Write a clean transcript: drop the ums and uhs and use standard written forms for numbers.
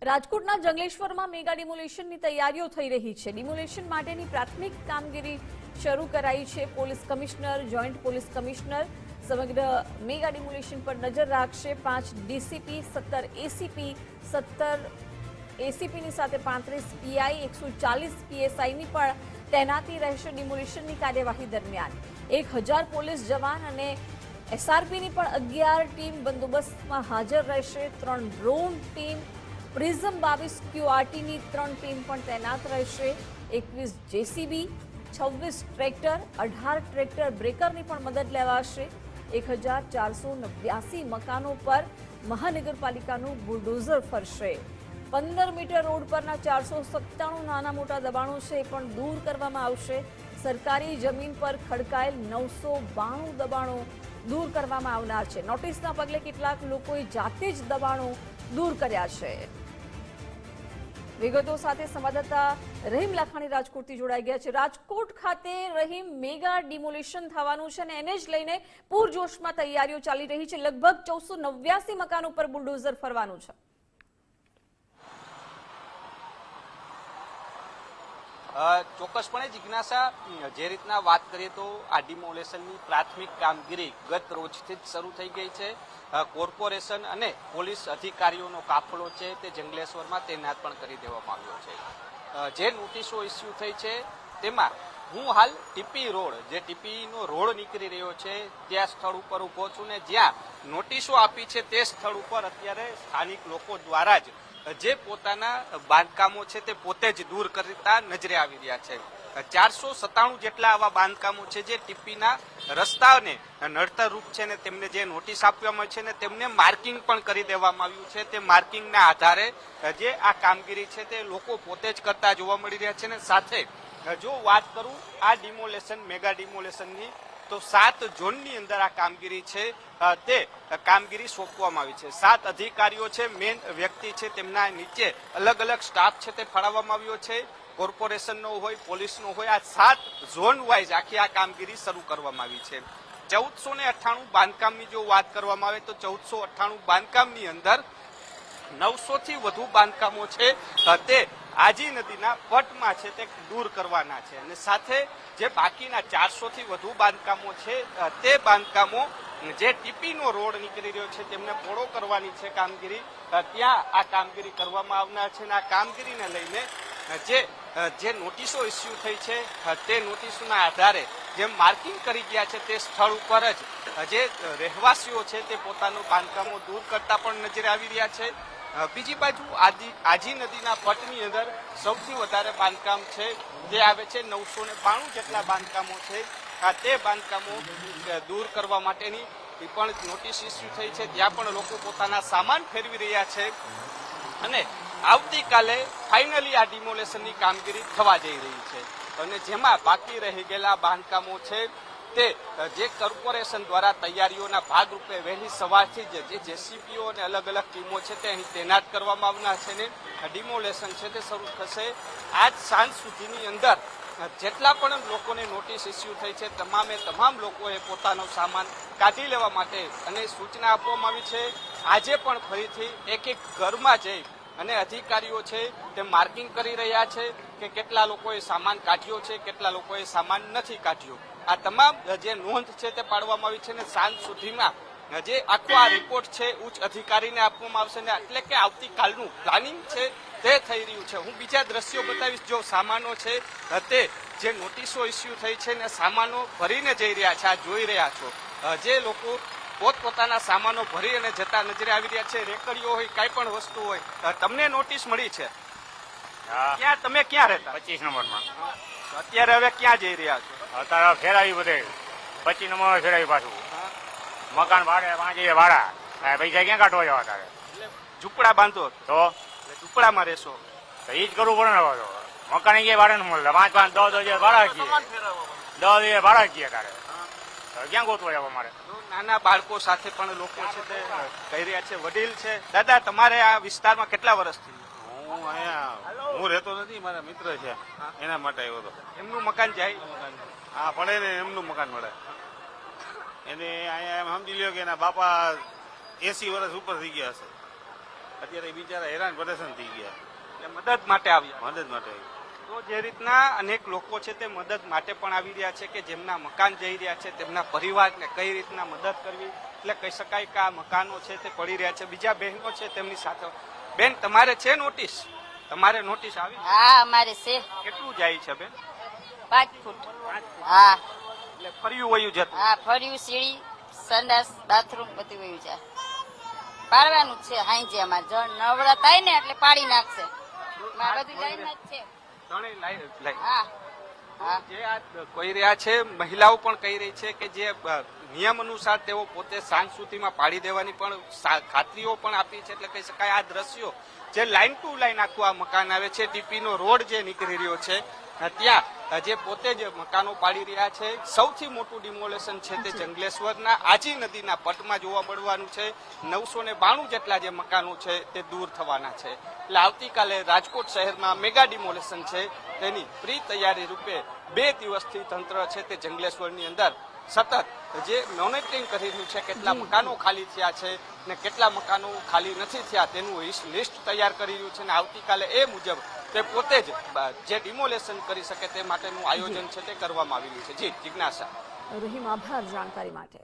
રાજકોટના જંગલેશ્વરમાં મેગા ડિમોલેશનની તૈયારીઓ થઈ રહી છે। ડિમોલેશન માટેની પ્રાથમિક કામગીરી શરૂ કરાઈ છે। Police commissioner, joint police commissioner સમગ્ર મેગા ડિમોલેશન પર નજર રાખશે। 5 ડીસીપી, 17 એસીપી, 17 એસીપીની સાથે 35 પીઆઈ, 140 પીએસઆઈની પણ તૈનાતી રહેશે। ડિમોલેશનની કાર્યવાહી દરમિયાન 1000 પોલીસ જવાન અને એસઆરપીની પણ 11 ટીમ બંદોબસ્તમાં હાજર રહેશે। 3 ડ્રોન ટીમ, પ્રિઝમ 22 ક્યુઆરટીની 3 ટીમ પણ તૈનાત રહેશે। 21 જેસીબી, 26 ટ્રેક્ટર, 18 ટ્રેક્ટર બ્રેકરની પણ મદદ લેવાશે। 1489 મકાનો પર મહાનગરપાલિકાનું બુલડોઝર ફરશે। 15 મીટર રોડ પરના 497 નાના મોટા દબાણો છે એ પણ દૂર કરવામાં આવશે। સરકારી જમીન પર ખડકાયેલ 992 દબાણો દૂર કરવામાં આવનાર છે। નોટિસના પગલે કેટલાક લોકોએ જાતે જ દબાણો દૂર કર્યા છે। વિગતો સાથે સંવાદદાતા રહીમ લાખાણી રાજકોટથી જોડાઈ ગયા છે। રાજકોટ ખાતે રહીમ, મેગા ડિમોલેશન થવાનું છે અને એને જ લઈને પૂરજોશમાં તૈયારીઓ ચાલી રહી છે। લગભગ 489 મકાનો પર બુલડોઝર ફરવાનું છે। ચોક્કસપણે જિજ્ઞાસા, જે રીતના વાત કરીએ તો આ ડિમોલેશનની પ્રાથમિક કામગીરી ગત રોજથી જ શરૂ થઈ ગઈ છે। કોર્પોરેશન અને પોલીસ અધિકારીઓનો કાફલો છે તે જંગલેશ્વરમાં તૈનાત પણ કરી દેવામાં આવ્યો છે। જે નોટિસો ઇસ્યુ થઈ છે તેમાં હું હાલ ટીપી રોડ, જે ટીપીનો રોડ નીકળી રહ્યો છે ત્યાં સ્થળ ઉપર ઊભો છું ને જ્યાં નોટિસો આપી છે તે સ્થળ ઉપર અત્યારે સ્થાનિક લોકો દ્વારા જ જે પોતાના બાંધકામો છે તે પોતે જ દૂર કરતા નજરે આવી રહ્યા છે। 497 જેટલા આવા બાંધકામો છે જે ટીપીના રસ્તાને નડતરરૂપ છે ને તેમને જે નોટિસ આપવામાં છે ને તેમને માર્કિંગ પણ કરી દેવામાં આવ્યું છે। તે માર્કિંગના આધારે જે આ કામગીરી છે તે લોકો પોતે જ કરતા જોવા મળી રહ્યા છે ને સાથે જો વાત કરું આ ડિમોલેશન, મેગા ડિમોલેશનની, તો 7 ઝોનની અંદર આ કામગીરી છે તે કામગીરી સોંપવામાં આવી છે। 7 અધિકારીઓ છે, મેન વ્યક્તિ છે, તેમના નીચે અલગ અલગ સ્ટાફ છે તે ફાળવવામાં આવ્યો છે। કોર્પોરેશનનો હોય, પોલીસનો હોય, આ 7 ઝોન વાઇઝ આખી આ કામગીરી શરૂ કરવામાં આવી છે। 1498 બાંધકામની જો વાત કરવામાં આવે તો 1498 બાંધકામની અંદર 900 થી વધુ બાંધકામો છે તે આજી નદીના પટમાં છે તે દૂર કરવાના છે અને સાથે જે બાકીના 400 થી વધુ બાંધકામો છે તે બાંધકામો જે ટીપીનો રોડ નીકળી રહ્યો છે તેમને પોળો કરવાની છે કામગીરી, ત્યાં આ કામગીરી કરવામાં આવનાર છે અને આ કામગીરીને લઈને જે નોટિસો ઇસ્યુ થઈ છે તે નોટિસોના આધારે જે માર્કિંગ કરી ગયા છે તે સ્થળ ઉપર જ જે રહેવાસીઓ છે તે પોતાનું બાંધકામો દૂર કરતા પણ નજરે આવી રહ્યા છે। બીજી બાજુ આજી નદીના પટની અંદર સૌથી વધારે બાંધકામ છે તે આવે છે। 992 જેટલા બાંધકામો છે તે બાંધકામો દૂર કરવા માટેની પણ નોટિસ ઇસ્યુ થઈ છે। ત્યાં પણ લોકો પોતાના સામાન ફેરવી રહ્યા છે અને આવતીકાલે ફાઇનલી આ ડિમોલેશનની કામગીરી થવા જઈ રહી છે અને જેમાં બાકી રહી ગયેલા બાંધકામો છે તે જે કોર્પોરેશન દ્વારા તૈયારીઓના ભાગરૂપે વહેલી સવારથી જ જે જેસીબીઓ અને અલગ અલગ ટીમો છે તે અહીં તૈનાત કરવામાં આવનાર છે ને ડિમોલેશન છે તે શરૂ થશે। આજ સાંજ સુધીની અંદર જેટલા પણ લોકોને નોટિસ ઇસ્યુ થઈ છે તમામ લોકોએ પોતાનો સામાન કાઢી લેવા માટે અને સૂચના આપવામાં આવી છે। આજે પણ ફરીથી એક ઘરમાં જઈ અને અધિકારીઓ છે તે માર્કિંગ કરી રહ્યા છે કે કેટલા લોકોએ સામાન કાઢ્યો છે, કેટલા લોકોએ સામાન નથી કાઢ્યો। આ તમામ જે નોંધ છે તે પાડવામાં આવી છે ને સાંજ સુધીમાં જે આખો આ રિપોર્ટ છે ઉચ્ચ અધિકારીને આપવામાં આવશે ને એટલે કે આવતીકાલનું પ્લાનિંગ છે તે થઈ રહ્યું છે। હું બીજા દ્રશ્યો બતાવીશ। જો સામાનો છે તે જે નોટિસો ઇસ્યુ થઈ છે ને સામાનો ભરીને જઈ રહ્યા છે, આ જોઈ રહ્યા છો જે લોકો પોતપોતાના સામાનો ભરી અને જતા નજરે આવી રહ્યા છે। રેકડીઓ હોય, કાંઈ પણ વસ્તુ હોય, તમને નોટિસ મળી છે? ક્યાં તમે ક્યાં રહેતા? 25 નંબરમાં। અત્યારે હવે ક્યાં જઈ રહ્યા છો? અત્યારે ફેરાવી બધે 25 નંબર ફેરાવી પાછું મકાન ભાડે 5 ભાડા, પૈસા ક્યાં કાઢવા જવા તારે? ઝૂંપડા બાંધો તો ઝૂંપડામાં રહેશો તો એ જ કરવું પડે ને પાછો। મકાન ક્યાંય ભાડે ન મળે, 5 10 હજાર ભાડા કીએ, 10 હજાર ભાડા કીએ તારે, તો ક્યાં ગોતવા જવા મારે? નાના બાળકો સાથે પણ લોકો છે તે કહી રહ્યા છે, વડીલ છે। દાદા, તમારે આ વિસ્તારમાં કેટલા વર્ષથી? હું રહેતો નથી, મારા મિત્ર છે એના માટે આવ્યો હતો। એમનું મકાન જાય? હા, પડે ને એમનું મકાન મળે એને અહીંયા એમ સમજી લ્યો કે એના બાપા 80 વર્ષ ઉપર થઈ ગયા હશે અત્યારે એ બિચારા હેરાન પરેશાન થઈ ગયા. એટલે મદદ માટે આવ્યા. મદદ માટે તો જે રીતના અનેક લોકો છે તે મદદ માટે પણ આવી રહ્યા છે કે જેમના મકાન જઈ રહ્યા છે તેમના પરિવારને કઈ રીતના મદદ કરવી, એટલે કહી શકાય કે આ મકાનો છે તે પડી રહ્યા છે. બીજા બહેનો છે તેમની સાથે. બેન, તમારે છે નોટિસ? તમારે નોટિસ આવી? હા, અમારે છે કેટલું જાય છે બેન? 5 ફૂટ. હા એટલે ફર્યું વયું જતું? હા, ફર્યું, સીડી, સંડાસ, બાથરૂમ બધું વયું છે. પાડવાનું જ છે. હાંજે અમારે નવરા થાય ને એટલે પાડી નાખશે. મારે બધું લાઈન જ છે. ત્રણેય લાઈન. હા હા. જે આ કહી રહ્યા છે, મહિલાઓ પણ કહી રહી છે કે જે નિયમ અનુસાર તેઓ પોતે સાંજ સુધીમાં પાડી દેવાની પણ ખાતરીઓ પણ આપી છે. એટલે કહી શકાય આ દ્રશ્યો જે લાઈન ટુ લાઈન આખું આ મકાન આવે છે, ટીપીનો રોડ જે નીકળી રહ્યો છે ત્યાં જે પોતે જે મકાનો પાડી રહ્યા છે. સૌથી મોટું ડિમોલેશન છે તે જંગલેશ્વરના આજી નદીના પટમાં જોવા મળવાનું છે. 992 જેટલા જે મકાનો છે તે દૂર થવાના છે. એટલે આવતીકાલે રાજકોટ શહેરમાં મેગા ડિમોલેશન છે તેની પ્રી તૈયારી રૂપે 2 દિવસથી તંત્ર છે તે જંગલેશ્વરની અંદર સતત જે મોનિટરિંગ કરી રહ્યું છે. કેટલા મકાનો ખાલી થયા છે ને કેટલા મકાનો ખાલી નથી થયા તેનું લિસ્ટ તૈયાર કરી રહ્યું છે. અને આવતીકાલે એ મુજબ તે પોતે જ જે ડિમોલેશન કરી શકે તે માટેનું આયોજન છે તે કરવામાં આવેલું છે. જી જિજ્ઞાસા. રહીમ, આભાર જાણકારી માટે.